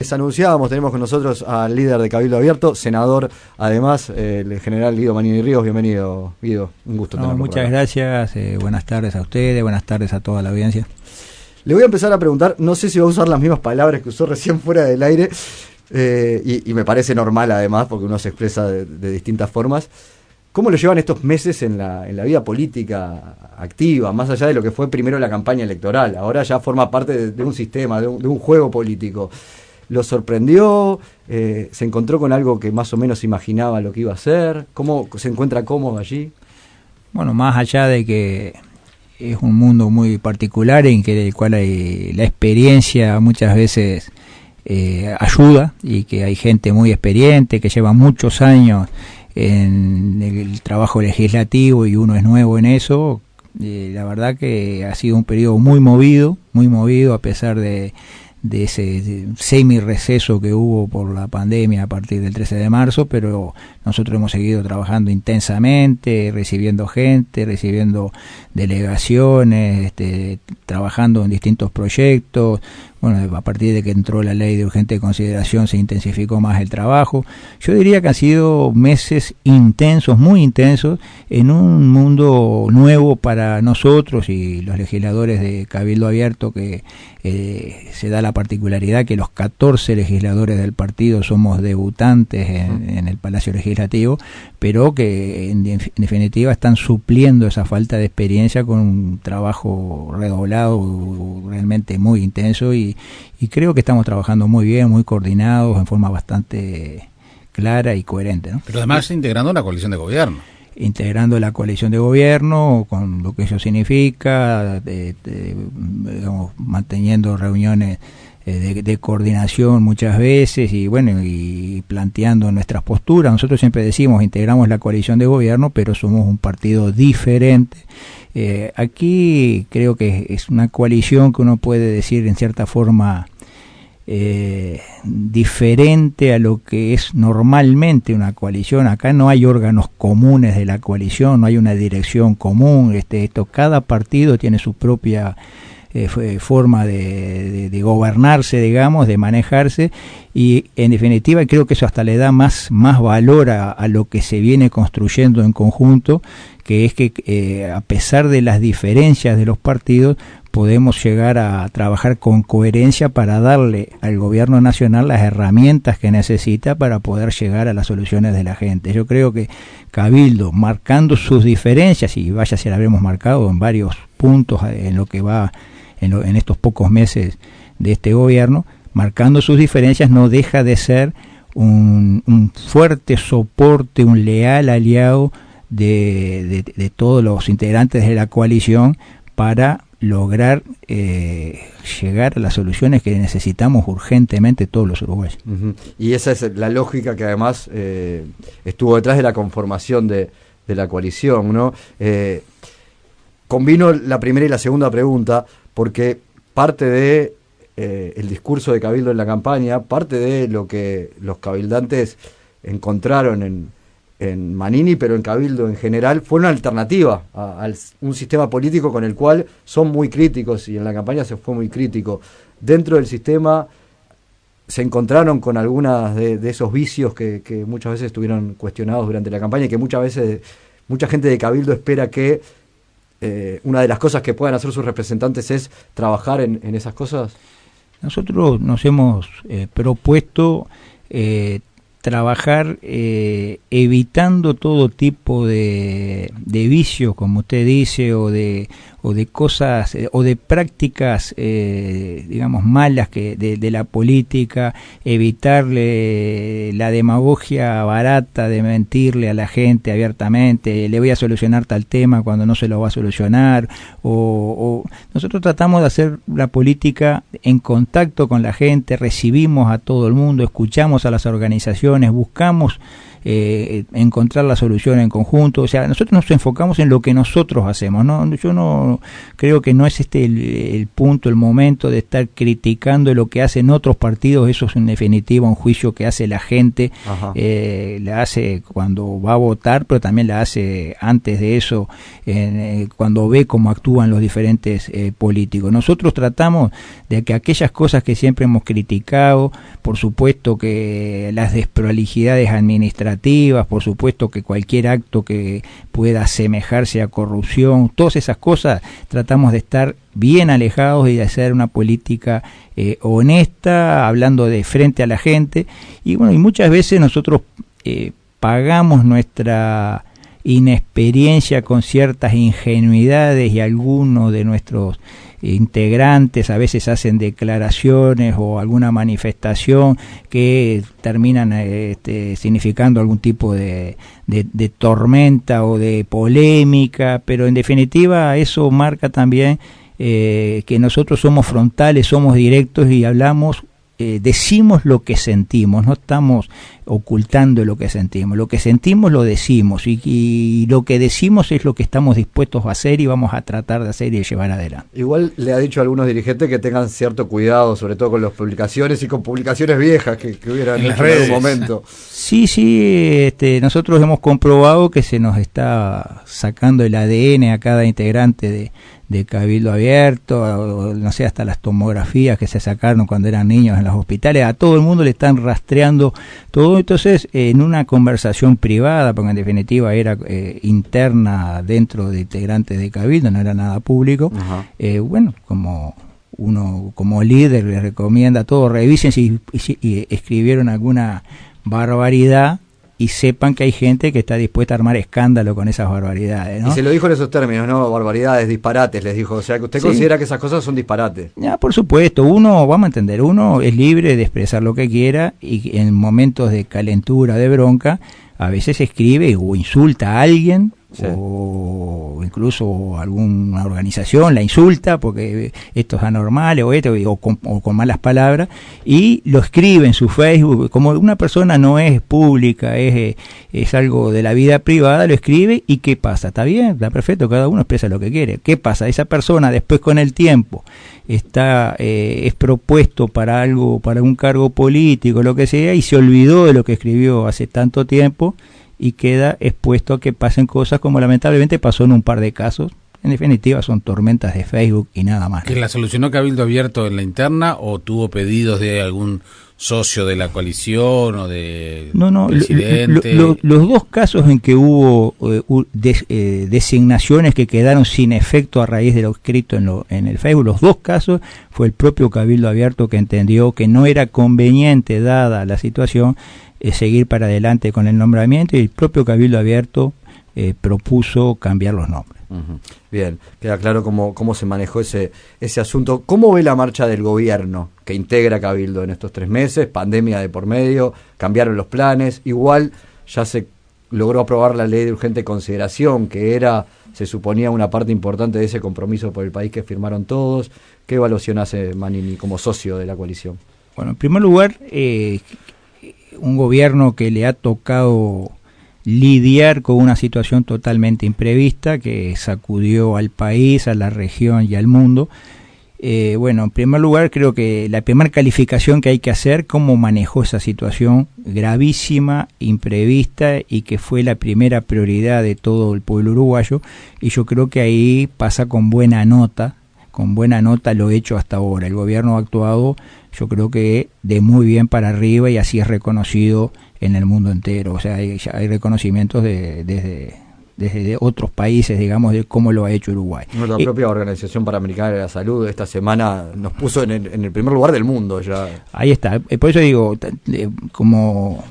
Les anunciábamos, tenemos con nosotros al líder de Cabildo Abierto, senador, además, el general Guido Manini Ríos. Bienvenido, Guido, un gusto tenerlo. Muchas gracias, buenas tardes a ustedes, buenas tardes a toda la audiencia. Le voy a empezar a preguntar, no sé si va a usar las mismas palabras que usó recién fuera del aire, y me parece normal además, porque uno se expresa de distintas formas. ¿Cómo lo llevan estos meses en la vida política activa, más allá de lo que fue primero la campaña electoral? Ahora ya forma parte de un sistema, de un juego político. ¿Lo sorprendió? ¿Se encontró con algo que más o menos imaginaba lo que iba a ser? ¿Cómo se encuentra cómodo allí? Bueno, más allá de que es un mundo muy particular en el cual la experiencia muchas veces ayuda, y que hay gente muy experiente que lleva muchos años en el trabajo legislativo y uno es nuevo en eso. La verdad que ha sido un periodo muy movido a pesar de ese semi-receso que hubo por la pandemia a partir del 13 de marzo, pero nosotros hemos seguido trabajando intensamente, recibiendo gente, recibiendo delegaciones, trabajando en distintos proyectos. Bueno, a partir de que entró la ley de urgente consideración se intensificó más el trabajo. Yo diría que han sido meses intensos, muy intensos, en un mundo nuevo para nosotros y los legisladores de Cabildo Abierto, que se da la particularidad que los 14 legisladores del partido somos debutantes en el Palacio Legislativo, pero que en definitiva están supliendo esa falta de experiencia con un trabajo redoblado, realmente muy intenso, y creo que estamos trabajando muy bien, muy coordinados, en forma bastante clara y coherente, ¿no? Pero además integrando una coalición de gobierno. Integrando la coalición de gobierno, con lo que eso significa, digamos, manteniendo reuniones de coordinación muchas veces, y bueno, y planteando nuestras posturas. Nosotros siempre decimos, integramos la coalición de gobierno, pero somos un partido diferente. Aquí creo que es una coalición que uno puede decir en cierta forma diferente a lo que es normalmente una coalición. Acá no hay órganos comunes de la coalición, no hay una dirección común. Cada partido tiene su propia forma de gobernarse, digamos, de manejarse, y en definitiva creo que eso hasta le da más valor a lo que se viene construyendo en conjunto, que es que a pesar de las diferencias de los partidos podemos llegar a trabajar con coherencia para darle al gobierno nacional las herramientas que necesita para poder llegar a las soluciones de la gente. Yo creo que Cabildo, marcando sus diferencias, y vaya si la habremos marcado en varios puntos en lo que va en estos pocos meses de este gobierno, marcando sus diferencias, no deja de ser un fuerte soporte, un leal aliado de todos los integrantes de la coalición para lograr llegar a las soluciones que necesitamos urgentemente todos los uruguayos. Uh-huh. Y esa es la lógica que además estuvo detrás de la conformación de la coalición, ¿no? Combino la primera y la segunda pregunta, porque parte de el discurso de Cabildo en la campaña, parte de lo que los cabildantes encontraron en Manini, pero en Cabildo en general, fue una alternativa a un sistema político con el cual son muy críticos, y en la campaña se fue muy crítico. Dentro del sistema se encontraron con algunas de esos vicios que muchas veces estuvieron cuestionados durante la campaña, y que mucha gente de Cabildo espera que una de las cosas que puedan hacer sus representantes es trabajar en esas cosas. Nosotros nos hemos propuesto trabajar evitando todo tipo de vicios, como usted dice, o de cosas o de prácticas digamos malas de la política, evitarle la demagogia barata de mentirle a la gente abiertamente, le voy a solucionar tal tema cuando no se lo va a solucionar, o nosotros tratamos de hacer la política en contacto con la gente, recibimos a todo el mundo, escuchamos a las organizaciones, buscamos encontrar la solución en conjunto. O sea, nosotros nos enfocamos en lo que nosotros hacemos, ¿no? Yo no creo que no es el punto, el momento de estar criticando lo que hacen otros partidos. Eso es en definitiva un juicio que hace la gente, la hace cuando va a votar, pero también la hace antes de eso, cuando ve cómo actúan los diferentes políticos. Nosotros tratamos de que aquellas cosas que siempre hemos criticado, por supuesto que las desprolijidades administrativas, por supuesto que cualquier acto que pueda asemejarse a corrupción, todas esas cosas tratamos de estar bien alejados y de hacer una política honesta, hablando de frente a la gente. Y bueno, y muchas veces nosotros pagamos nuestra inexperiencia con ciertas ingenuidades, y algunos de nuestros integrantes a veces hacen declaraciones o alguna manifestación que terminan significando algún tipo de tormenta o de polémica, pero en definitiva eso marca también que nosotros somos frontales, somos directos y hablamos, decimos lo que sentimos, no estamos ocultando lo que sentimos lo decimos, y lo que decimos es lo que estamos dispuestos a hacer y vamos a tratar de hacer y de llevar adelante. Igual le ha dicho a algunos dirigentes que tengan cierto cuidado, sobre todo con las publicaciones y con publicaciones viejas que hubieran hecho en algún momento. Sí, nosotros hemos comprobado que se nos está sacando el ADN a cada integrante de Cabildo Abierto, o no sé, hasta las tomografías que se sacaron cuando eran niños en los hospitales, a todo el mundo le están rastreando todo. Entonces, en una conversación privada, porque en definitiva era interna dentro de integrantes de Cabildo, no era nada público, bueno, como uno como líder le recomienda a todos, revisen si escribieron alguna barbaridad, y sepan que hay gente que está dispuesta a armar escándalo con esas barbaridades, ¿no? Y se lo dijo en esos términos, ¿no? Barbaridades, disparates, les dijo. O sea, que usted considera que esas cosas son disparates. Ya, por supuesto. Vamos a entender, uno es libre de expresar lo que quiera, y en momentos de calentura, de bronca, a veces escribe o insulta a alguien, o incluso alguna organización la insulta porque esto es anormal o con malas palabras, y lo escribe en su Facebook. Como una persona no es pública, es algo de la vida privada, lo escribe. ¿Y qué pasa? Está bien, está perfecto, cada uno expresa lo que quiere. ¿Qué pasa? Esa persona después, con el tiempo, es propuesto para algo, para un cargo político, lo que sea, y se olvidó de lo que escribió hace tanto tiempo, y queda expuesto a que pasen cosas como lamentablemente pasó en un par de casos. En definitiva son tormentas de Facebook y nada más. ¿Que la solucionó Cabildo Abierto en la interna, o tuvo pedidos de algún socio de la coalición o de presidente? Los dos casos en que hubo designaciones que quedaron sin efecto a raíz de lo escrito en el Facebook, los dos casos fue el propio Cabildo Abierto que entendió que no era conveniente, dada la situación, seguir para adelante con el nombramiento, y el propio Cabildo Abierto propuso cambiar los nombres. Bien, queda claro cómo se manejó ese asunto. ¿Cómo ve la marcha del gobierno que integra Cabildo en estos 3 meses? Pandemia de por medio, cambiaron los planes, igual ya se logró aprobar la ley de urgente consideración, que se suponía una parte importante de ese compromiso por el país que firmaron todos. ¿Qué evaluación hace Manini como socio de la coalición? Bueno, en primer lugar, un gobierno que le ha tocado lidiar con una situación totalmente imprevista que sacudió al país, a la región y al mundo. Bueno, en primer lugar, creo que la primera calificación que hay que hacer, cómo manejó esa situación gravísima, imprevista, y que fue la primera prioridad de todo el pueblo uruguayo, y yo creo que ahí pasa con buena nota lo hecho hasta ahora. El gobierno ha actuado, yo creo que de muy bien para arriba, y así es reconocido en el mundo entero. O sea, hay reconocimientos desde otros países, digamos, de cómo lo ha hecho Uruguay. La propia Organización Panamericana de la Salud esta semana nos puso en el primer lugar del mundo ya. Ahí está. Por eso digo, como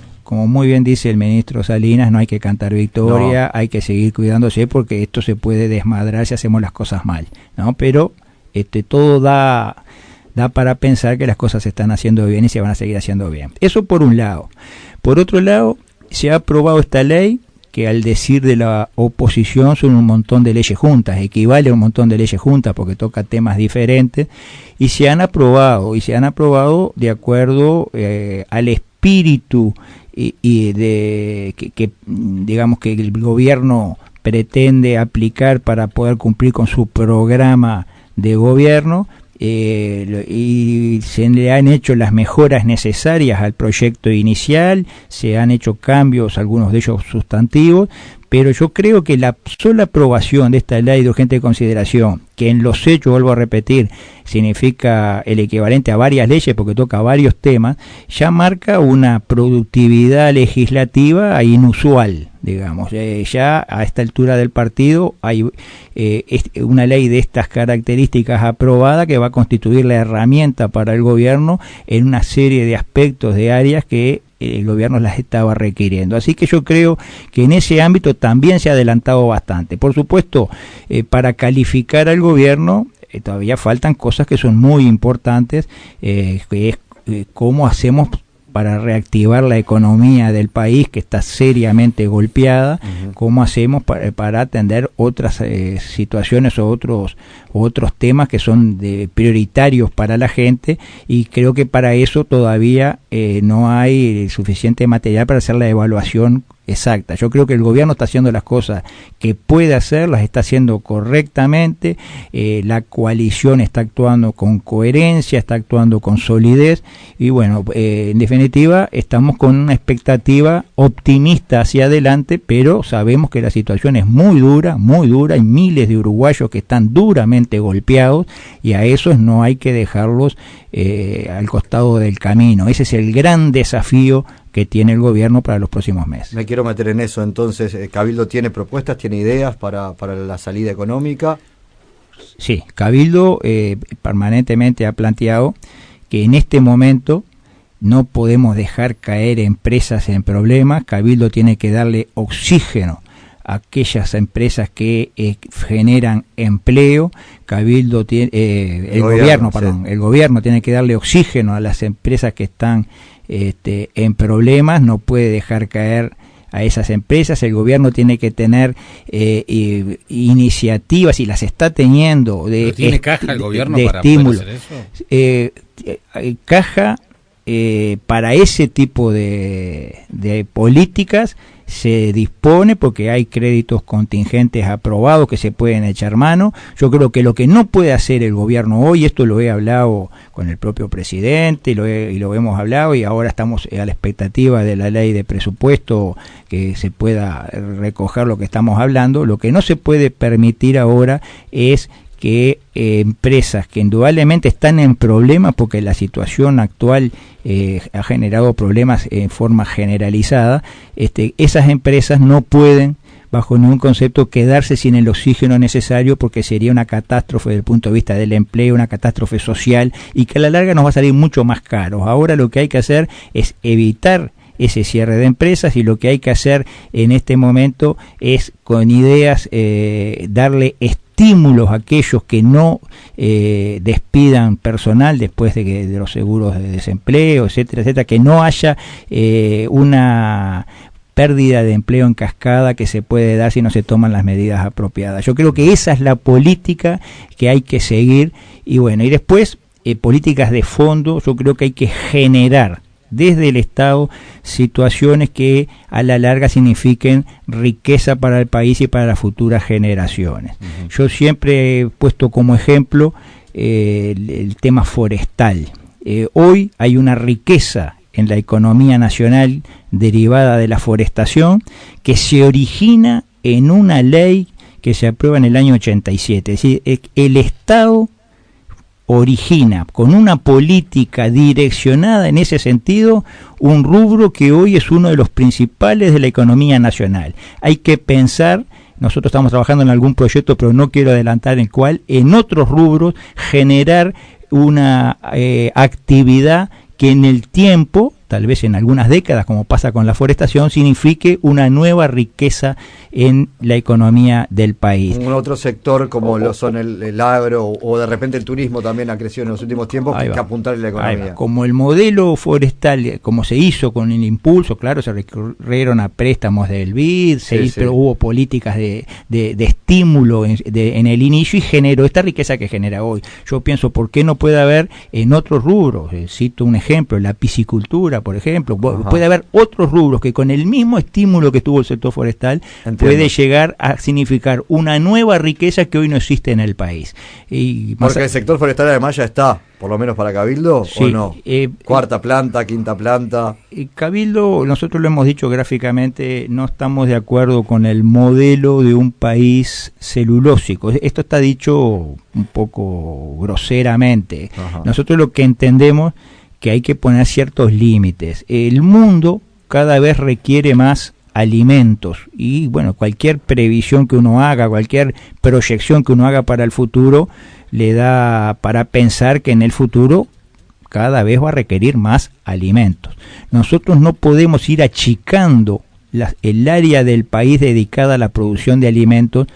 muy bien dice el ministro Salinas, no hay que cantar victoria, hay que seguir cuidándose, porque esto se puede desmadrar si hacemos las cosas mal, ¿no? Pero todo da para pensar que las cosas se están haciendo bien y se van a seguir haciendo bien. Eso por un lado. Por otro lado, se ha aprobado esta ley que, al decir de la oposición, son un montón de leyes juntas, equivale a un montón de leyes juntas porque toca temas diferentes, y se han aprobado de acuerdo al espíritu espíritu y de que digamos que el gobierno pretende aplicar para poder cumplir con su programa de gobierno, y se le han hecho las mejoras necesarias al proyecto inicial, se han hecho cambios, algunos de ellos sustantivos, pero yo creo que la sola aprobación de esta ley de urgente consideración, que en los hechos, vuelvo a repetir, significa el equivalente a varias leyes porque toca varios temas, ya marca una productividad legislativa inusual, digamos. Ya a esta altura del partido hay una ley de estas características aprobada que va a constituir la herramienta para el gobierno en una serie de aspectos de áreas que el gobierno las estaba requiriendo. Así que yo creo que en ese ámbito también se ha adelantado bastante. Por supuesto, para calificar al gobierno todavía faltan cosas que son muy importantes, que es cómo hacemos para reactivar la economía del país que está seriamente golpeada, cómo hacemos para atender otras situaciones o otros temas que son prioritarios para la gente, y creo que para eso todavía no hay suficiente material para hacer la evaluación exacta. Yo creo que el gobierno está haciendo las cosas que puede hacer, las está haciendo correctamente, la coalición está actuando con coherencia, está actuando con solidez, y bueno, en definitiva estamos con una expectativa optimista hacia adelante, pero sabemos que la situación es muy dura, hay miles de uruguayos que están duramente golpeados, y a esos no hay que dejarlos al costado del camino. Ese es el gran desafío que tiene el gobierno para los próximos meses. Me quiero meter en eso, entonces, ¿Cabildo tiene propuestas, tiene ideas para la salida económica? Sí, Cabildo permanentemente ha planteado que en este momento no podemos dejar caer empresas en problemas. Cabildo tiene que darle oxígeno a aquellas empresas que generan empleo. Cabildo tiene, el gobierno tiene que darle oxígeno a las empresas que están en problemas, no puede dejar caer a esas empresas. El gobierno tiene que tener iniciativas, y las está teniendo, ¿tiene caja el gobierno de para estímulo. poder hacer eso? Caja para ese tipo de políticas se dispone, porque hay créditos contingentes aprobados que se pueden echar mano. Yo creo que lo que no puede hacer el gobierno hoy, esto lo he hablado con el propio presidente y lo hemos hablado, y ahora estamos a la expectativa de la ley de presupuesto que se pueda recoger lo que estamos hablando. Lo que no se puede permitir ahora es que empresas que indudablemente están en problemas, porque la situación actual ha generado problemas en forma generalizada, esas empresas no pueden, bajo ningún concepto, quedarse sin el oxígeno necesario, porque sería una catástrofe desde el punto de vista del empleo, una catástrofe social, y que a la larga nos va a salir mucho más caro. Ahora lo que hay que hacer es evitar ese cierre de empresas, y lo que hay que hacer en este momento es, con ideas, darle estímulos a aquellos que no despidan personal después de los seguros de desempleo, etcétera, etcétera, que no haya una pérdida de empleo en cascada que se puede dar si no se toman las medidas apropiadas. Yo creo que esa es la política que hay que seguir, y bueno, y después políticas de fondo. Yo creo que hay que generar desde el Estado situaciones que a la larga signifiquen riqueza para el país y para las futuras generaciones. Yo siempre he puesto como ejemplo el tema forestal. Hoy hay una riqueza en la economía nacional derivada de la forestación que se origina en una ley que se aprueba en el año 87. Es decir, el Estado origina con una política direccionada en ese sentido un rubro que hoy es uno de los principales de la economía nacional. Hay que pensar, nosotros estamos trabajando en algún proyecto, pero no quiero adelantar en cuál, en otros rubros generar una actividad que en el tiempo, tal vez en algunas décadas, como pasa con la forestación, signifique una nueva riqueza en la economía del país. Un otro sector como lo son el agro, o de repente el turismo también ha crecido en los últimos tiempos, que apuntarle a la economía. Como el modelo forestal, como se hizo con el impulso, claro, se recurrieron a préstamos del BID, pero hubo políticas de estímulo en el inicio, y generó esta riqueza que genera hoy. Yo pienso, ¿por qué no puede haber en otros rubros? Cito un ejemplo, la piscicultura. soya, por ejemplo. Puede haber otros rubros que con el mismo estímulo que tuvo el sector forestal puede llegar a significar una nueva riqueza que hoy no existe en el país. Porque el sector forestal además ya está, por lo menos para Cabildo, sí, ¿o no? Cuarta planta, quinta planta. Cabildo, nosotros lo hemos dicho gráficamente, no estamos de acuerdo con el modelo de un país celulósico. Esto está dicho un poco groseramente. Ajá. Nosotros lo que entendemos que hay que poner ciertos límites. El mundo cada vez requiere más alimentos y bueno, cualquier previsión que uno haga, cualquier proyección que uno haga para el futuro le da para pensar que en el futuro cada vez va a requerir más alimentos. Nosotros no podemos ir achicando el área del país dedicada a la producción de alimentos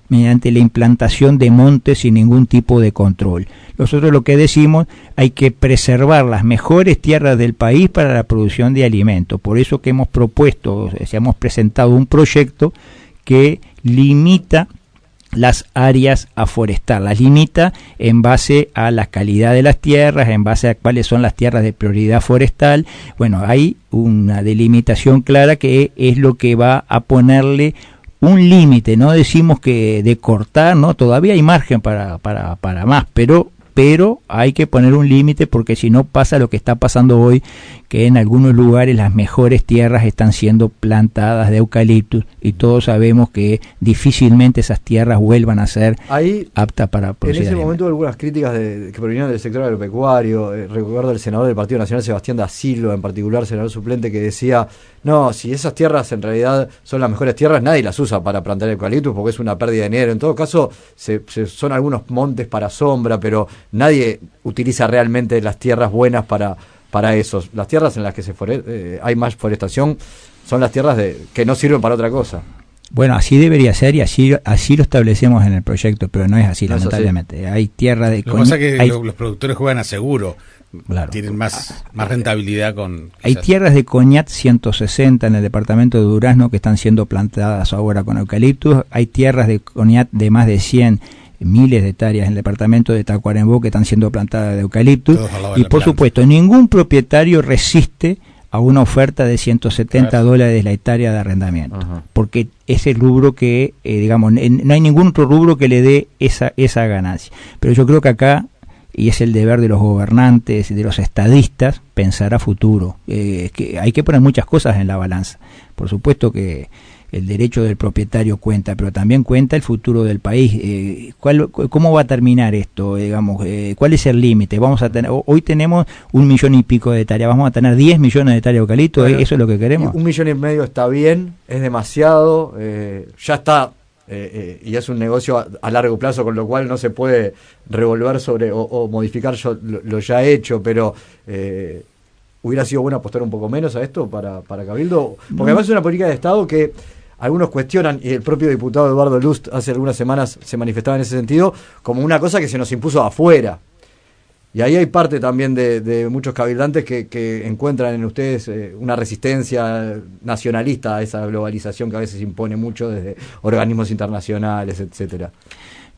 mediante la implantación de montes sin ningún tipo de control. Nosotros lo que decimos, hay que preservar las mejores tierras del país para la producción de alimentos. Por eso que hemos hemos presentado un proyecto que limita las áreas a forestar, las limita en base a la calidad de las tierras, en base a cuáles son las tierras de prioridad forestal. Bueno, hay una delimitación clara que es lo que va a ponerle un límite. No decimos que de cortar, ¿no? Todavía hay margen para más, pero hay que poner un límite, porque si no pasa lo que está pasando hoy, que en algunos lugares las mejores tierras están siendo plantadas de eucaliptus y todos sabemos que difícilmente esas tierras vuelvan a ser aptas para producir. En ese momento algunas críticas que provinieron del sector agropecuario. Recuerdo el senador del Partido Nacional, Sebastián da Silva, en particular senador suplente, que decía: no, si esas tierras en realidad son las mejores tierras, nadie las usa para plantar eucaliptus porque es una pérdida de dinero. En todo caso, son algunos montes para sombra, pero nadie utiliza realmente las tierras buenas para eso. Las tierras en las que hay más forestación son las tierras que no sirven para otra cosa. Bueno, así debería ser y así lo establecemos en el proyecto, pero no es así, no lamentablemente. Es así. Hay tierra de... Lo que pasa es que los productores juegan a seguro. Claro. Tienen más rentabilidad con... Hay tierras de coñac 160 en el departamento de Durazno que están siendo plantadas ahora con eucaliptus. Hay tierras de coñac de más de 100 miles de hectáreas en el departamento de Tacuarembó que están siendo plantadas de eucaliptus. Y por supuesto, ningún propietario resiste a una oferta de $170 la hectárea de arrendamiento. Ajá. Porque es el rubro que, digamos, no hay ningún otro rubro que le dé esa ganancia. Pero yo creo que acá, y es el deber de los gobernantes y de los estadistas, pensar a futuro. Que hay que poner muchas cosas en la balanza. Por supuesto que el derecho del propietario cuenta, pero también cuenta el futuro del país. ¿Cómo va a terminar esto? Digamos, ¿cuál es el límite? Hoy tenemos 1 millón y pico de hectáreas, vamos a tener 10 millones de hectáreas de eucalipto. Bueno, ¿eso es lo que queremos? 1,5 millones está bien, es demasiado, ya está. Y es un negocio a largo plazo, con lo cual no se puede revolver sobre o modificar lo ya hecho, pero hubiera sido bueno apostar un poco menos a esto para Cabildo, porque además es una política de Estado que algunos cuestionan, y el propio diputado Eduardo Lust hace algunas semanas se manifestaba en ese sentido, como una cosa que se nos impuso afuera. Y ahí hay parte también de muchos cabildantes que encuentran en ustedes una resistencia nacionalista a esa globalización que a veces impone mucho desde organismos internacionales, etcétera.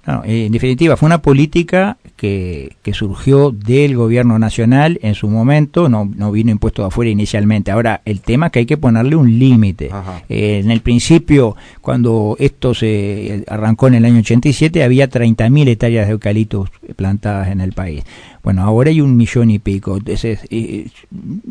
No, en definitiva, fue una política que surgió del gobierno nacional en su momento, no vino impuesto de afuera inicialmente. Ahora, el tema es que hay que ponerle un límite. En el principio, cuando esto se arrancó en el año 87, había 30.000 hectáreas de eucaliptos plantadas en el país. Bueno, ahora hay 1 millón y pico. Entonces,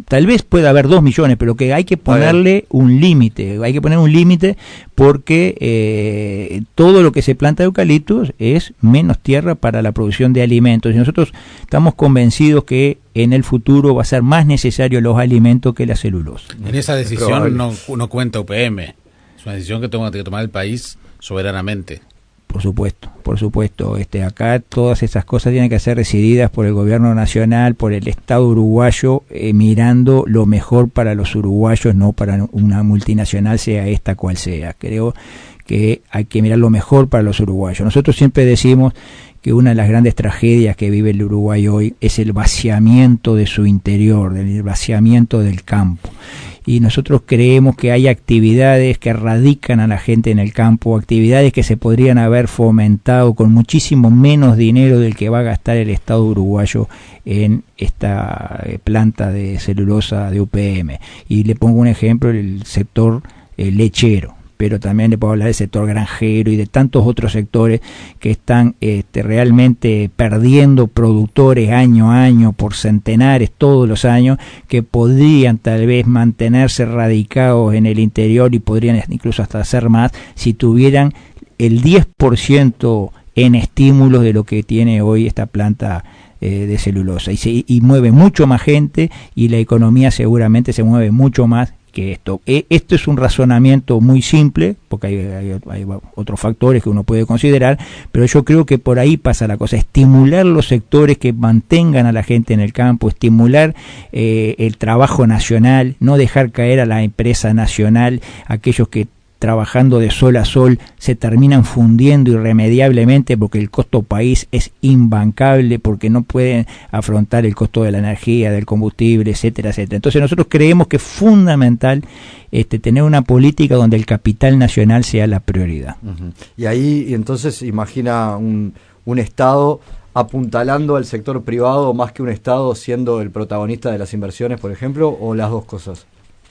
tal vez pueda haber 2 millones, pero que hay que ponerle un límite. Hay que poner un límite porque todo lo que se planta de eucaliptus es menos tierra para la producción de alimentos. Y nosotros estamos convencidos que en el futuro va a ser más necesario los alimentos que la celulosa. En esa decisión no cuenta UPM. Es una decisión que tenga que tomar el país soberanamente. Por supuesto, acá todas esas cosas tienen que ser decididas por el gobierno nacional, por el Estado uruguayo, mirando lo mejor para los uruguayos, no para una multinacional, sea esta cual sea. Creo que hay que mirar lo mejor para los uruguayos. Nosotros siempre decimos que una de las grandes tragedias que vive el Uruguay hoy es el vaciamiento de su interior, el vaciamiento del campo. Y nosotros creemos que hay actividades que radican a la gente en el campo, actividades que se podrían haber fomentado con muchísimo menos dinero del que va a gastar el Estado uruguayo en esta planta de celulosa de UPM. Y le pongo un ejemplo, el sector lechero, pero también le puedo hablar del sector granjero y de tantos otros sectores que están realmente perdiendo productores año a año por centenares todos los años, que podrían tal vez mantenerse radicados en el interior y podrían incluso hasta hacer más si tuvieran el 10% en estímulos de lo que tiene hoy esta planta de celulosa. Y mueve mucho más gente y la economía seguramente se mueve mucho más que esto. Esto es un razonamiento muy simple, porque hay otros factores que uno puede considerar, pero yo creo que por ahí pasa la cosa, estimular los sectores que mantengan a la gente en el campo, estimular el trabajo nacional, no dejar caer a la empresa nacional, aquellos que trabajando de sol a sol se terminan fundiendo irremediablemente porque el costo país es imbancable, porque no pueden afrontar el costo de la energía, del combustible, etcétera, etcétera. Entonces nosotros creemos que es fundamental tener una política donde el capital nacional sea la prioridad. Y ahí entonces imagina un Estado apuntalando al sector privado más que un Estado siendo el protagonista de las inversiones, por ejemplo, o las dos cosas.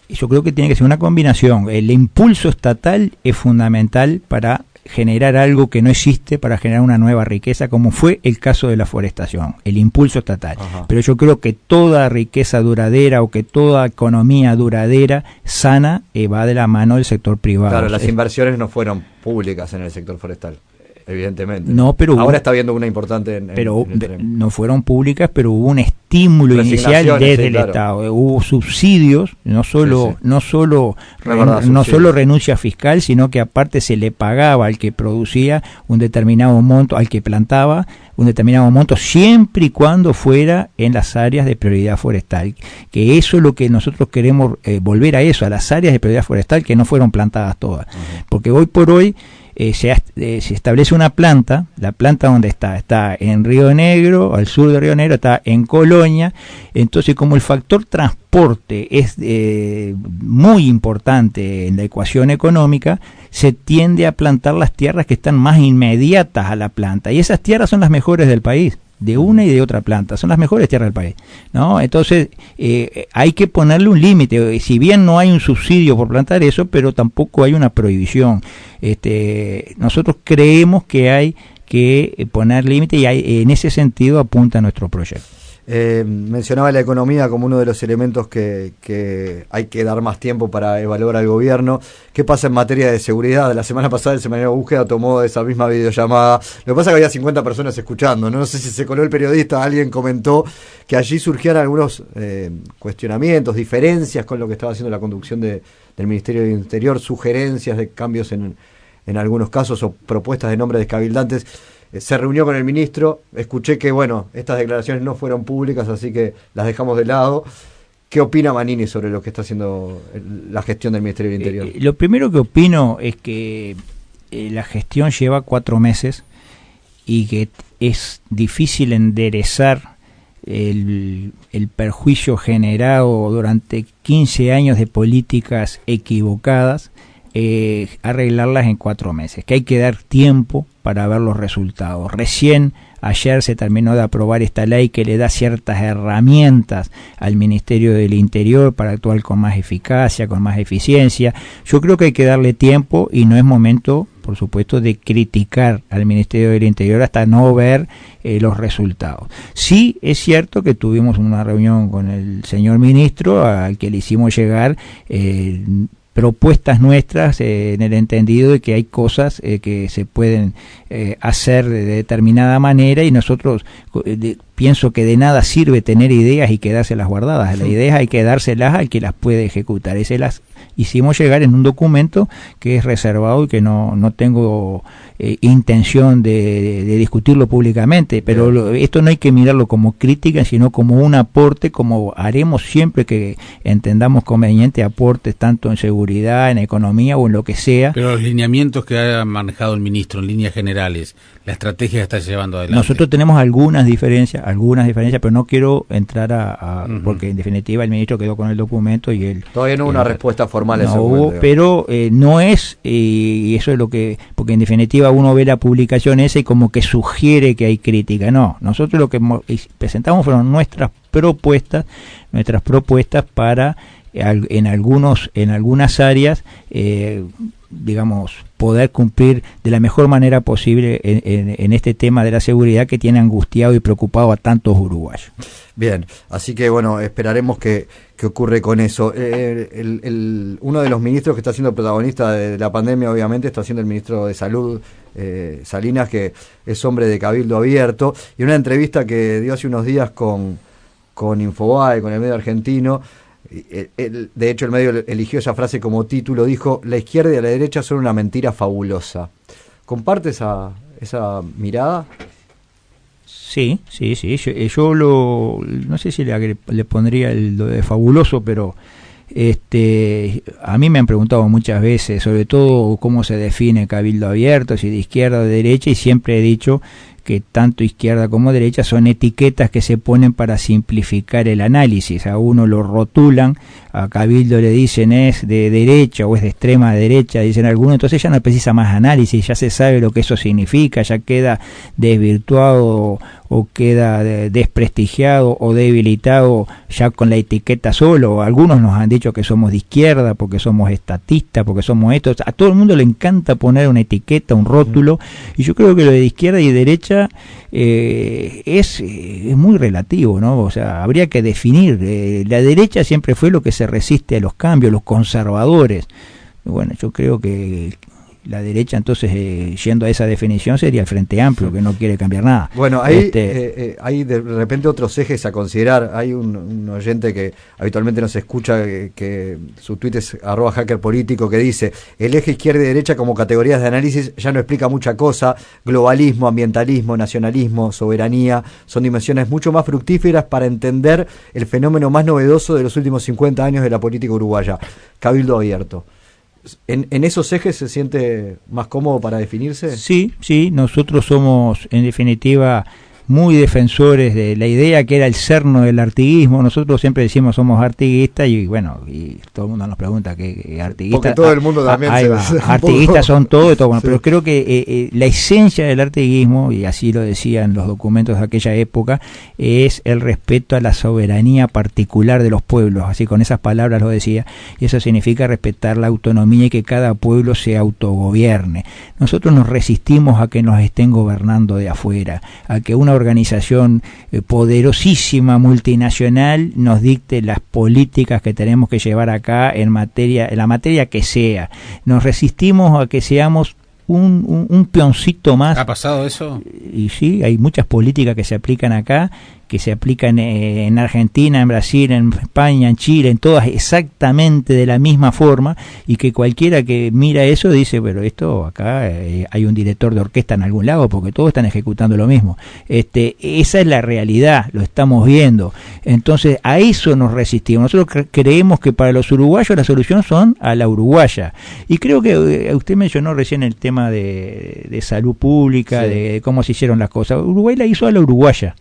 Yo creo que tiene que ser una combinación. El impulso estatal es fundamental para generar algo que no existe, para generar una nueva riqueza, como fue el caso de la forestación, el impulso estatal. Ajá. Pero yo creo que toda riqueza duradera o que toda economía duradera, sana, va de la mano del sector privado. Claro, las inversiones no fueron públicas en el sector forestal. Evidentemente. No, pero ahora está habiendo una importante pero no fueron públicas, pero hubo un estímulo inicial desde el Estado. Hubo subsidios, no solo renuncia fiscal, sino que aparte se le pagaba al que producía un determinado monto, al que plantaba un determinado monto, siempre y cuando fuera en las áreas de prioridad forestal. Que eso es lo que nosotros queremos, volver a eso, a las áreas de prioridad forestal que no fueron plantadas todas. Porque hoy por hoy se establece una planta, la planta donde está en Río Negro, al sur de Río Negro, está en Colonia. Entonces, como el factor transporte es muy importante en la ecuación económica, se tiende a plantar las tierras que están más inmediatas a la planta, y esas tierras son las mejores del país, de una y de otra planta, son las mejores tierras del país, ¿no? Entonces hay que ponerle un límite, si bien no hay un subsidio por plantar eso, pero tampoco hay una prohibición. Nosotros creemos que hay que poner límite y en ese sentido apunta nuestro proyecto. Mencionaba la economía como uno de los elementos que hay que dar más tiempo para evaluar al gobierno. ¿Qué pasa en materia de seguridad? La semana pasada el Semanario Búsqueda tomó esa misma videollamada. Lo que pasa es que había 50 personas escuchando. No sé si se coló el periodista, alguien comentó que allí surgían algunos cuestionamientos, diferencias con lo que estaba haciendo la conducción del Ministerio del Interior, sugerencias de cambios en algunos casos o propuestas de nombre de cabildantes. Se reunió con el ministro, escuché que, bueno, estas declaraciones no fueron públicas, así que las dejamos de lado. ¿Qué opina Manini sobre lo que está haciendo la gestión del Ministerio del Interior? Lo primero que opino es que la gestión lleva 4 meses y que es difícil enderezar el perjuicio generado durante 15 años de políticas equivocadas, arreglarlas en 4 meses, que hay que dar tiempo para ver los resultados. Recién ayer se terminó de aprobar esta ley que le da ciertas herramientas al Ministerio del Interior para actuar con más eficacia, con más eficiencia. Yo creo que hay que darle tiempo y no es momento, por supuesto, de criticar al Ministerio del Interior hasta no ver los resultados. Sí es cierto que tuvimos una reunión con el señor ministro al que le hicimos llegar propuestas nuestras en el entendido de que hay cosas que se pueden hacer de determinada manera, y nosotros pienso que de nada sirve tener ideas y quedárselas guardadas. Las ideas hay que dárselas al que las puede ejecutar. Y se las hicimos llegar en un documento que es reservado y que no tengo intención de discutirlo públicamente, pero esto no hay que mirarlo como crítica, sino como un aporte, como haremos siempre que entendamos conveniente aportes tanto en seguridad, en economía o en lo que sea. Pero los lineamientos que ha manejado el ministro en líneas generales, la estrategia que está llevando adelante. Nosotros tenemos algunas diferencias, pero no quiero entrar porque en definitiva el ministro quedó con el documento y él... Todavía no hubo una respuesta formal. No hubo, pero no es, y eso es lo que... Porque en definitiva uno ve la publicación esa y como que sugiere que hay crítica. No, nosotros lo que presentamos fueron nuestras propuestas para en algunas áreas digamos, poder cumplir de la mejor manera posible en este tema de la seguridad que tiene angustiado y preocupado a tantos uruguayos. Bien, así que bueno, esperaremos que ocurre con eso. Uno de los ministros que está siendo protagonista de la pandemia, obviamente, está siendo el ministro de Salud, Salinas, que es hombre de Cabildo Abierto, y una entrevista que dio hace unos días con Infobae, con el medio argentino. De hecho, el medio eligió esa frase como título, dijo: la izquierda y la derecha son una mentira fabulosa. ¿Comparte esa mirada? Sí. Yo no sé si le pondría lo de fabuloso, pero a mí me han preguntado muchas veces, sobre todo cómo se define Cabildo Abierto, si de izquierda o de derecha, y siempre he dicho que tanto izquierda como derecha son etiquetas que se ponen para simplificar el análisis. A uno lo rotulan, a Cabildo le dicen es de derecha o es de extrema derecha, dicen algunos, entonces ya no precisa más análisis, ya se sabe lo que eso significa, ya queda desvirtuado o queda desprestigiado o debilitado ya con la etiqueta solo. Algunos nos han dicho que somos de izquierda porque somos estatistas, porque somos esto. A todo el mundo le encanta poner una etiqueta, un rótulo, y yo creo que lo de izquierda y derecha es muy relativo, ¿no? O sea, habría que definir. La derecha siempre fue lo que se resiste a los cambios, los conservadores. Bueno, yo creo que la derecha, entonces, yendo a esa definición, sería el Frente Amplio, que no quiere cambiar nada. Bueno, hay de repente otros ejes a considerar. Hay un oyente que habitualmente nos escucha, que su tuit es @hackerpolítico, que dice: el eje izquierda y derecha como categorías de análisis ya no explica mucha cosa. Globalismo, ambientalismo, nacionalismo, soberanía son dimensiones mucho más fructíferas para entender el fenómeno más novedoso de los últimos 50 años de la política uruguaya, Cabildo Abierto. ¿En esos ejes se siente más cómodo para definirse? Sí, nosotros somos, en definitiva, muy defensores de la idea que era el cerno del artiguismo. Nosotros siempre decimos somos artiguistas y bueno, y todo el mundo nos pregunta qué artiguistas. Porque todo el mundo también artiguistas son todo, bueno, sí. Pero creo que la esencia del artiguismo, y así lo decían los documentos de aquella época, es el respeto a la soberanía particular de los pueblos, así con esas palabras lo decía, y eso significa respetar la autonomía y que cada pueblo se autogobierne. Nosotros nos resistimos a que nos estén gobernando de afuera, a que una organización poderosísima multinacional nos dicte las políticas que tenemos que llevar acá en la materia que sea. Nos resistimos a que seamos un peoncito más. ¿Ha pasado eso? Y sí, hay muchas políticas que se aplican acá, que se aplican en Argentina, en Brasil, en España, en Chile, en todas exactamente de la misma forma, y que cualquiera que mira eso dice, pero esto acá hay un director de orquesta en algún lado, porque todos están ejecutando lo mismo. Esa es la realidad, lo estamos viendo. Entonces a eso nos resistimos. Nosotros creemos que para los uruguayos la solución son a la uruguaya. Y creo que usted mencionó recién el tema de salud pública, sí, de cómo se hicieron las cosas. Uruguay la hizo a la uruguaya.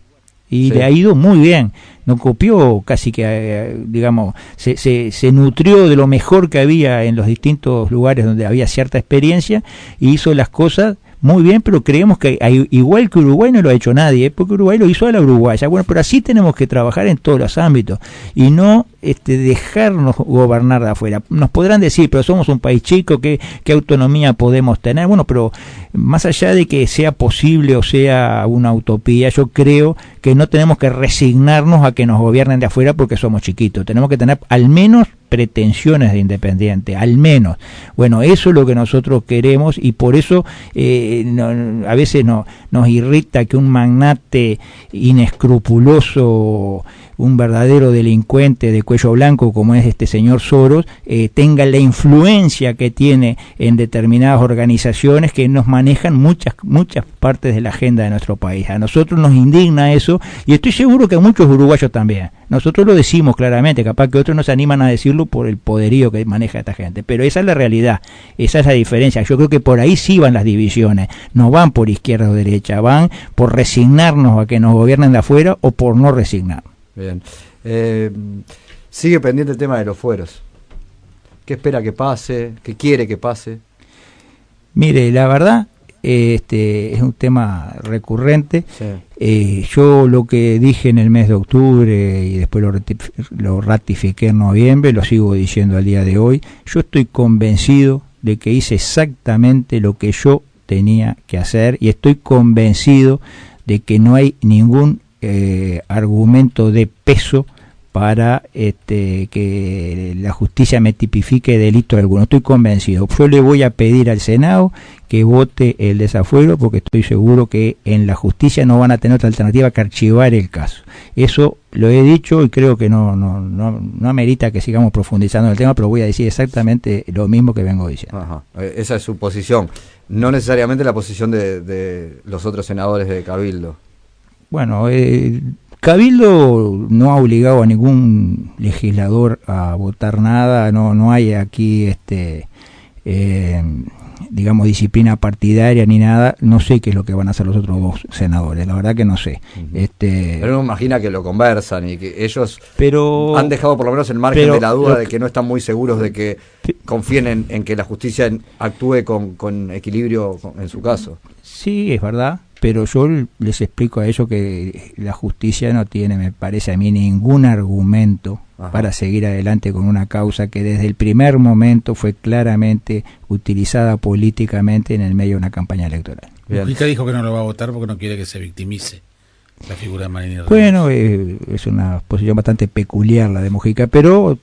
Y sí, le ha ido muy bien, no copió casi que, digamos, se nutrió de lo mejor que había en los distintos lugares donde había cierta experiencia y hizo las cosas muy bien, pero creemos que igual que Uruguay no lo ha hecho nadie, porque Uruguay lo hizo a la uruguaya. Bueno, pero así tenemos que trabajar en todos los ámbitos y no dejarnos gobernar de afuera. Nos podrán decir, pero somos un país chico, ¿qué autonomía podemos tener? Bueno, pero más allá de que sea posible o sea una utopía, yo creo que no tenemos que resignarnos a que nos gobiernen de afuera porque somos chiquitos. Tenemos que tener al menos pretensiones de independiente, al menos. Bueno, eso es lo que nosotros queremos, y por eso a veces nos irrita que un magnate inescrupuloso, un verdadero delincuente de cuello blanco como es este señor Soros, tenga la influencia que tiene en determinadas organizaciones que nos manejan muchas partes de la agenda de nuestro país. A nosotros nos indigna eso, y estoy seguro que a muchos uruguayos también. Nosotros lo decimos claramente, capaz que otros no se animan a decirlo por el poderío que maneja esta gente, pero esa es la realidad, esa es la diferencia. Yo creo que por ahí sí van las divisiones, no van por izquierda o derecha, van por resignarnos a que nos gobiernen de afuera o por no resignar. Bien. Sigue pendiente el tema de los fueros. ¿Qué espera que pase? ¿Qué quiere que pase? Mire, la verdad, es un tema recurrente. Sí. Yo lo que dije en el mes de octubre y después lo ratifiqué en noviembre, lo sigo diciendo al día de hoy. Yo estoy convencido de que hice exactamente lo que yo tenía que hacer, y estoy convencido de que no hay ningún argumento de peso para que la justicia me tipifique delito alguno. Estoy convencido. Yo le voy a pedir al Senado que vote el desafuero, porque estoy seguro que en la justicia no van a tener otra alternativa que archivar el caso. Eso lo he dicho, y creo que no amerita que sigamos profundizando en el tema, pero voy a decir exactamente lo mismo que vengo diciendo. Ajá. Esa es su posición, no necesariamente la posición de los otros senadores de Cabildo. Bueno, Cabildo no ha obligado a ningún legislador a votar nada, no hay aquí digamos disciplina partidaria ni nada. No sé qué es lo que van a hacer los otros dos senadores, la verdad que no sé. Pero uno imagina que lo conversan y que ellos han dejado por lo menos el margen de la duda de que no están muy seguros de que confíen en que la justicia actúe con equilibrio en su caso. Sí, es verdad, pero yo les explico a ellos que la justicia no tiene, me parece a mí, ningún argumento para seguir adelante con una causa que desde el primer momento fue claramente utilizada políticamente en el medio de una campaña electoral. Mujica dijo que no lo va a votar porque no quiere que se victimice la figura de Manini Reyes. Bueno, es una posición bastante peculiar la de Mujica, pero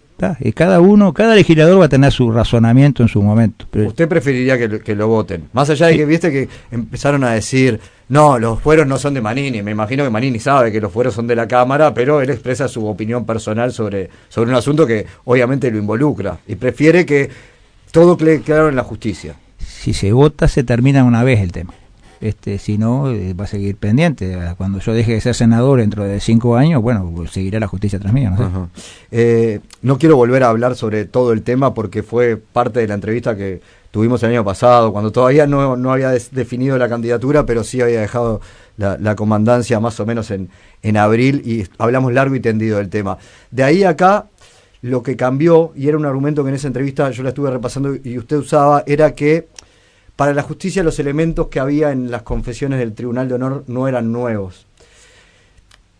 cada legislador va a tener su razonamiento en su momento. Pero ¿usted preferiría que lo voten? Más allá de que viste que empezaron a decir, no, los fueros no son de Manini. Me imagino que Manini sabe que los fueros son de la Cámara, pero él expresa su opinión personal sobre un asunto que obviamente lo involucra, y prefiere que todo quede claro en la justicia. Si se vota, se termina una vez el tema. Si no, va a seguir pendiente. Cuando yo deje de ser senador dentro de 5 años, bueno, seguirá la justicia tras mí, no sé. No quiero volver a hablar sobre todo el tema porque fue parte de la entrevista que tuvimos el año pasado, cuando todavía no había definido la candidatura, pero sí había dejado la comandancia más o menos en abril, y hablamos largo y tendido del tema. De ahí a acá, lo que cambió, y era un argumento que en esa entrevista yo la estuve repasando y usted usaba, era que para la justicia los elementos que había en las confesiones del Tribunal de Honor no eran nuevos.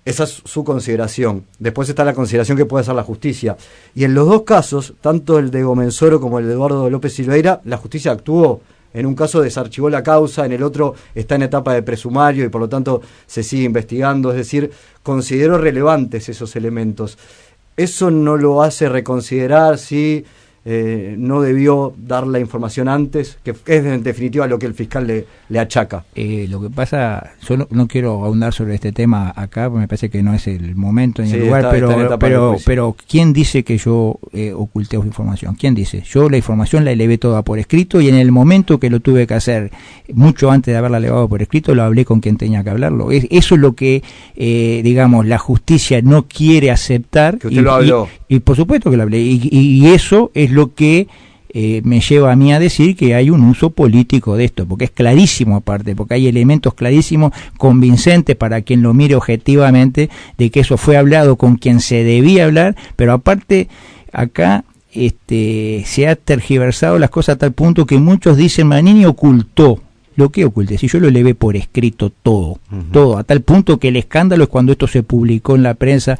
Esa es su consideración. Después está la consideración que puede hacer la justicia. Y en los dos casos, tanto el de Gomenzoro como el de Eduardo López Silveira, la justicia actuó. En un caso desarchivó la causa, en el otro está en etapa de presumario y por lo tanto se sigue investigando. Es decir, consideró relevantes esos elementos. ¿Eso no lo hace reconsiderar si no debió dar la información antes, que es en definitiva lo que el fiscal le achaca? Lo que pasa, yo no quiero ahondar sobre este tema acá, porque me parece que no es el momento ni el lugar, pero ¿quién dice que yo oculté información? ¿Quién dice? Yo la información la elevé toda por escrito, y en el momento que lo tuve que hacer, mucho antes de haberla elevado por escrito, lo hablé con quien tenía que hablarlo. Eso es lo que, digamos, la justicia no quiere aceptar. Que usted lo habló. Y por supuesto que lo hablé, y eso es lo que me lleva a mí a decir que hay un uso político de esto, porque es clarísimo aparte, porque hay elementos clarísimos, convincentes para quien lo mire objetivamente, de que eso fue hablado con quien se debía hablar, pero aparte acá se ha tergiversado las cosas a tal punto que muchos dicen Manini ocultó. Lo que oculté, si yo lo elevé por escrito todo, todo, a tal punto que el escándalo es cuando esto se publicó en la prensa,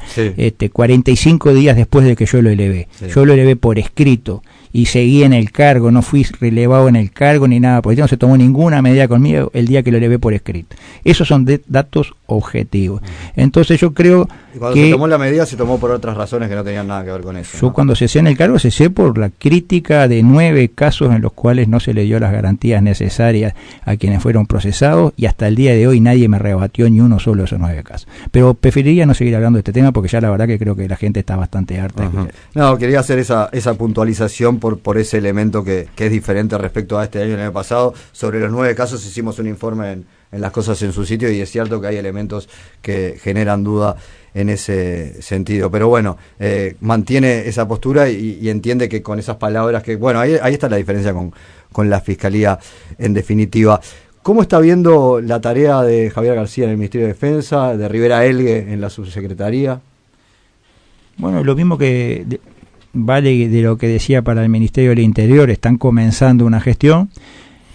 45 días después de que yo lo elevé. Yo lo elevé por escrito y seguí en el cargo, no fui relevado en el cargo ni nada, porque no se tomó ninguna medida conmigo el día que lo elevé por escrito. Esos son datos objetivo. Entonces yo creo y cuando que se tomó la medida se tomó por otras razones que no tenían nada que ver con eso. Yo cuando cesé en el cargo cesé por la crítica de 9 casos en los cuales no se le dio las garantías necesarias a quienes fueron procesados, y hasta el día de hoy nadie me rebatió ni uno solo de esos 9 casos. Pero preferiría no seguir hablando de este tema porque ya la verdad que creo que la gente está bastante harta. No, quería hacer esa puntualización por ese elemento que es diferente respecto a este año y el año pasado. Sobre los 9 casos hicimos un informe en Las Cosas en su Sitio, y es cierto que hay elementos que generan duda en ese sentido, pero bueno, mantiene esa postura y entiende que con esas palabras que, bueno, ahí está la diferencia con la Fiscalía en definitiva. ¿Cómo está viendo la tarea de Javier García en el Ministerio de Defensa, de Rivera Elgue en la subsecretaría? Bueno, lo mismo que vale de lo que decía para el Ministerio del Interior. Están comenzando una gestión,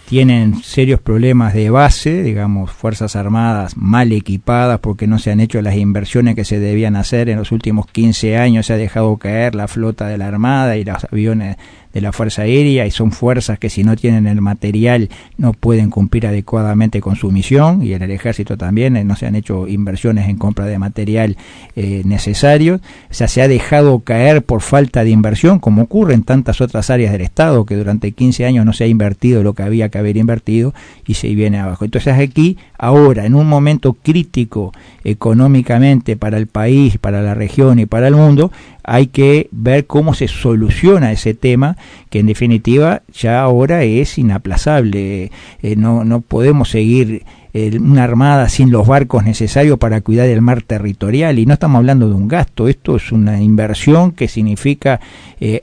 tienen serios problemas de base, digamos, Fuerzas Armadas mal equipadas porque no se han hecho las inversiones que se debían hacer en los últimos 15 años, se ha dejado caer la flota de la Armada y los aviones de la Fuerza Aérea, y son fuerzas que si no tienen el material no pueden cumplir adecuadamente con su misión, y en el Ejército también no se han hecho inversiones en compra de material necesario. O sea, se ha dejado caer por falta de inversión, como ocurre en tantas otras áreas del Estado, que durante 15 años no se ha invertido lo que había que haber invertido y se viene abajo. Entonces aquí, ahora, en un momento crítico económicamente para el país, para la región y para el mundo, hay que ver cómo se soluciona ese tema, que en definitiva ya ahora es inaplazable. No podemos seguir una armada sin los barcos necesarios para cuidar el mar territorial, y no estamos hablando de un gasto, esto es una inversión que significa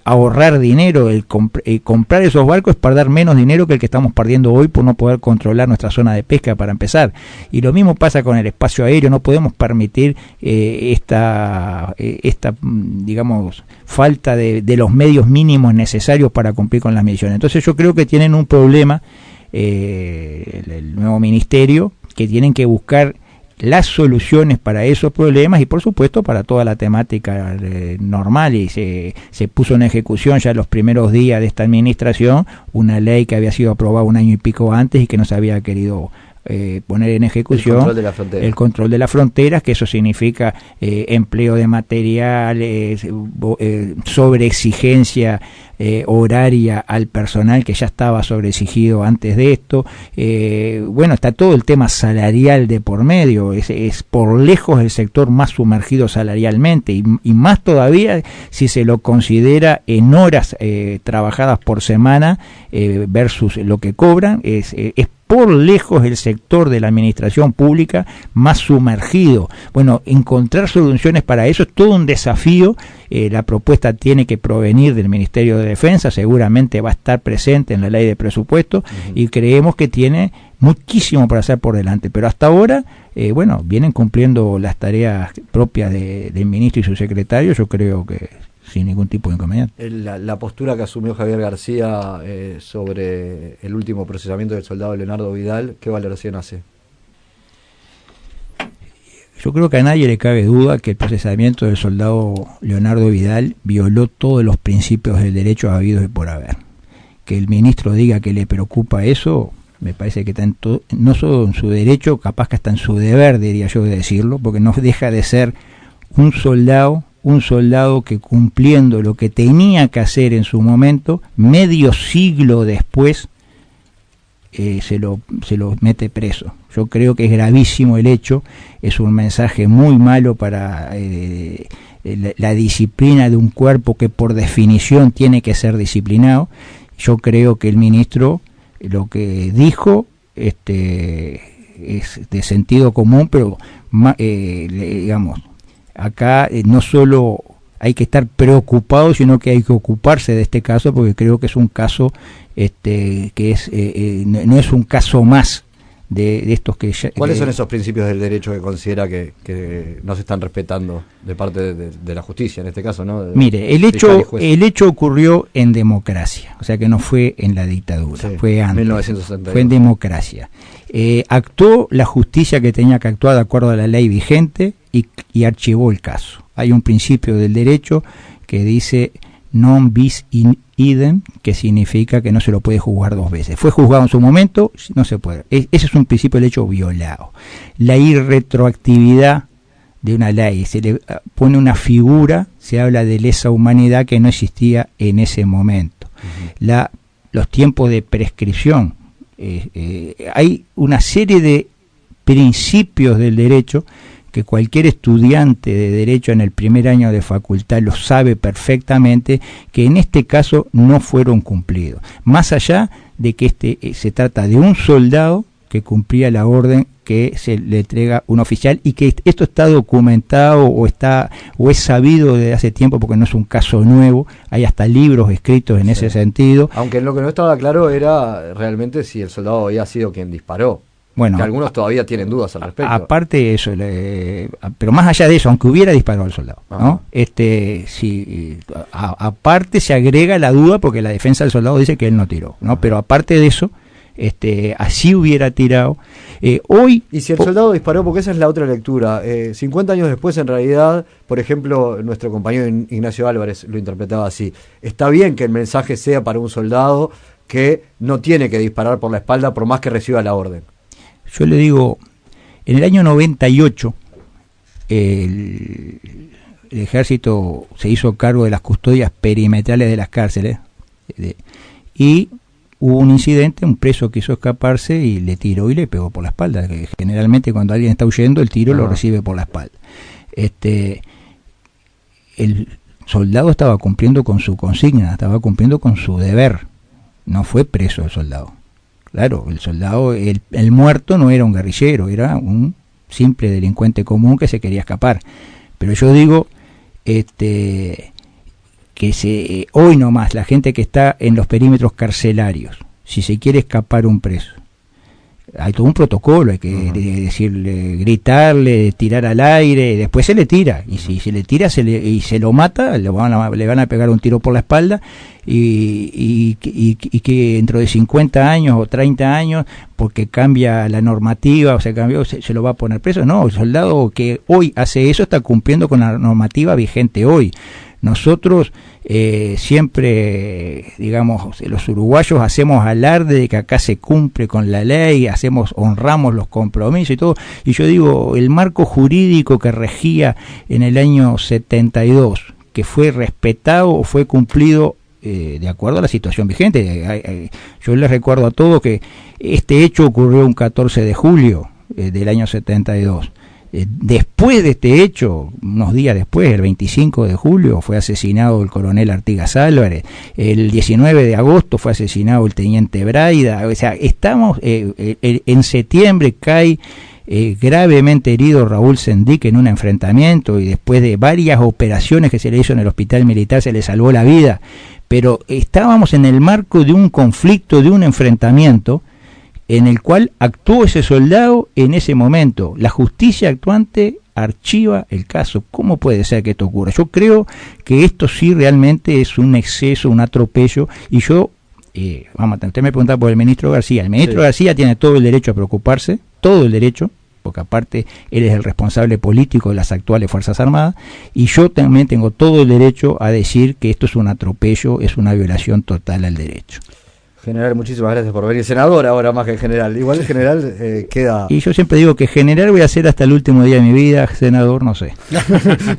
ahorrar dinero. Comprar esos barcos es perder menos dinero que el que estamos perdiendo hoy por no poder controlar nuestra zona de pesca, para empezar. Y lo mismo pasa con el espacio aéreo. No podemos permitir esta digamos, falta de los medios mínimos necesarios para cumplir con las misiones. Entonces yo creo que tienen un problema el nuevo ministerio, que tienen que buscar las soluciones para esos problemas y por supuesto para toda la temática normal, y se puso en ejecución ya en los primeros días de esta administración una ley que había sido aprobada un año y pico antes y que no se había querido poner en ejecución, el control de las fronteras, que eso significa empleo de materiales, sobreexigencia horaria al personal que ya estaba sobreexigido antes de esto. Bueno, está todo el tema salarial de por medio, es por lejos el sector más sumergido salarialmente, y más todavía si se lo considera en horas trabajadas por semana versus lo que cobran. Es por lejos el sector de la administración pública más sumergido. Bueno, encontrar soluciones para eso es todo un desafío. La propuesta tiene que provenir del Ministerio de Defensa, seguramente va a estar presente en la ley de presupuesto, y creemos que tiene muchísimo para hacer por delante, pero hasta ahora, bueno, vienen cumpliendo las tareas propias del ministro y su secretario, yo creo que sin ningún tipo de inconveniente. La postura que asumió Javier García sobre el último procesamiento del soldado Leonardo Vidal, ¿qué valoración hace? Yo creo que a nadie le cabe duda que el procesamiento del soldado Leonardo Vidal violó todos los principios del derecho habidos y por haber. Que el ministro diga que le preocupa eso, me parece que está no solo en su derecho, capaz que hasta en su deber, diría yo, de decirlo, porque no deja de ser un soldado que, cumpliendo lo que tenía que hacer en su momento, medio siglo después se lo mete preso. Yo creo que es gravísimo el hecho, es un mensaje muy malo para la disciplina de un cuerpo que por definición tiene que ser disciplinado. Yo creo que el ministro lo que dijo es de sentido común, pero digamos, acá no solo hay que estar preocupado, sino que hay que ocuparse de este caso, porque creo que es un caso que no es un caso más de estos que ya, ¿cuáles son esos principios del derecho que considera que no se están respetando de parte de la justicia en este caso, ¿no? Mire, el hecho ocurrió en democracia, o sea que no fue en la dictadura, sí, fue antes, 1962. Fue en democracia. Actuó la justicia que tenía que actuar de acuerdo a la ley vigente y archivó el caso. Hay un principio del derecho que dice non bis in idem, que significa que no se lo puede juzgar 2 veces. Fue juzgado en su momento, no se puede. Ese es un principio del hecho violado. La irretroactividad de una ley, se le pone una figura, se habla de lesa humanidad que no existía en ese momento. Los tiempos de prescripción, hay una serie de principios del derecho que cualquier estudiante de derecho en el primer año de facultad lo sabe perfectamente, que en este caso no fueron cumplidos. Más allá de que se trata de un soldado que cumplía la orden que se le entrega un oficial, y que esto está documentado o es sabido desde hace tiempo, porque no es un caso nuevo, hay hasta libros escritos en ese sentido. Aunque lo que no estaba claro era realmente si el soldado había sido quien disparó. Bueno, que algunos todavía tienen dudas al respecto. Aparte de eso, pero más allá de eso, aunque hubiera disparado al soldado, ¿no? Aparte se agrega la duda, porque la defensa del soldado dice que él no tiró, ¿no? Pero aparte de eso, así hubiera tirado. Hoy. Y si el soldado disparó, porque esa es la otra lectura. 50 años después, en realidad, por ejemplo, nuestro compañero Ignacio Álvarez lo interpretaba así. Está bien que el mensaje sea para un soldado que no tiene que disparar por la espalda por más que reciba la orden. Yo le digo, en el año 98, el ejército se hizo cargo de las custodias perimetrales de las cárceles, y hubo un incidente, un preso quiso escaparse y le tiró y le pegó por la espalda. Generalmente cuando alguien está huyendo, el tiro lo recibe por la espalda. El soldado estaba cumpliendo con su consigna, estaba cumpliendo con su deber, no fue preso el soldado. Claro, el soldado, el muerto no era un guerrillero, era un simple delincuente común que se quería escapar. Pero yo digo que hoy nomás la gente que está en los perímetros carcelarios, si se quiere escapar un preso, hay todo un protocolo, hay que decirle, gritarle, tirar al aire, después se le tira, y si se le tira y se lo mata, le van a pegar un tiro por la espalda, y que dentro de 50 años o 30 años, porque cambia la normativa, o se cambió, se lo va a poner preso. No, el soldado que hoy hace eso está cumpliendo con la normativa vigente hoy. Nosotros siempre, digamos, los uruguayos hacemos alarde de que acá se cumple con la ley, honramos los compromisos y todo, y yo digo, el marco jurídico que regía en el año 72, que fue respetado o fue cumplido de acuerdo a la situación vigente. Yo les recuerdo a todos que este hecho ocurrió un 14 de julio del año 72. Después de este hecho, unos días después, el 25 de julio, fue asesinado el coronel Artigas Álvarez. El 19 de agosto fue asesinado el teniente Braida. O sea, estamos en septiembre cae gravemente herido Raúl Sendic en un enfrentamiento, y después de varias operaciones que se le hizo en el hospital militar se le salvó la vida. Pero estábamos en el marco de un conflicto, de un enfrentamiento en el cual actuó ese soldado en ese momento. La justicia actuante archiva el caso. ¿Cómo puede ser que esto ocurra? Yo creo que esto sí realmente es un exceso, un atropello, y yo, usted me preguntaba por el ministro García. El ministro García tiene todo el derecho a preocuparse, todo el derecho, porque aparte él es el responsable político de las actuales Fuerzas Armadas, y yo también tengo todo el derecho a decir que esto es un atropello, es una violación total al derecho. General, muchísimas gracias por venir. Senador ahora más que general. Igual el general queda... Y yo siempre digo que general voy a ser hasta el último día de mi vida, senador no sé.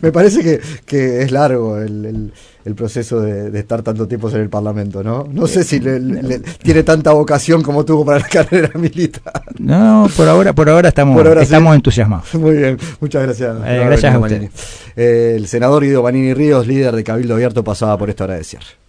Me parece que es largo el proceso de estar tanto tiempo en el Parlamento, ¿no? No sé si tiene tanta vocación como tuvo para la carrera militar. No, por ahora estamos entusiasmados. Muy bien, muchas gracias. Gracias a usted. El senador Guido Vanini Ríos, líder de Cabildo Abierto, pasaba por esta hora de cierre.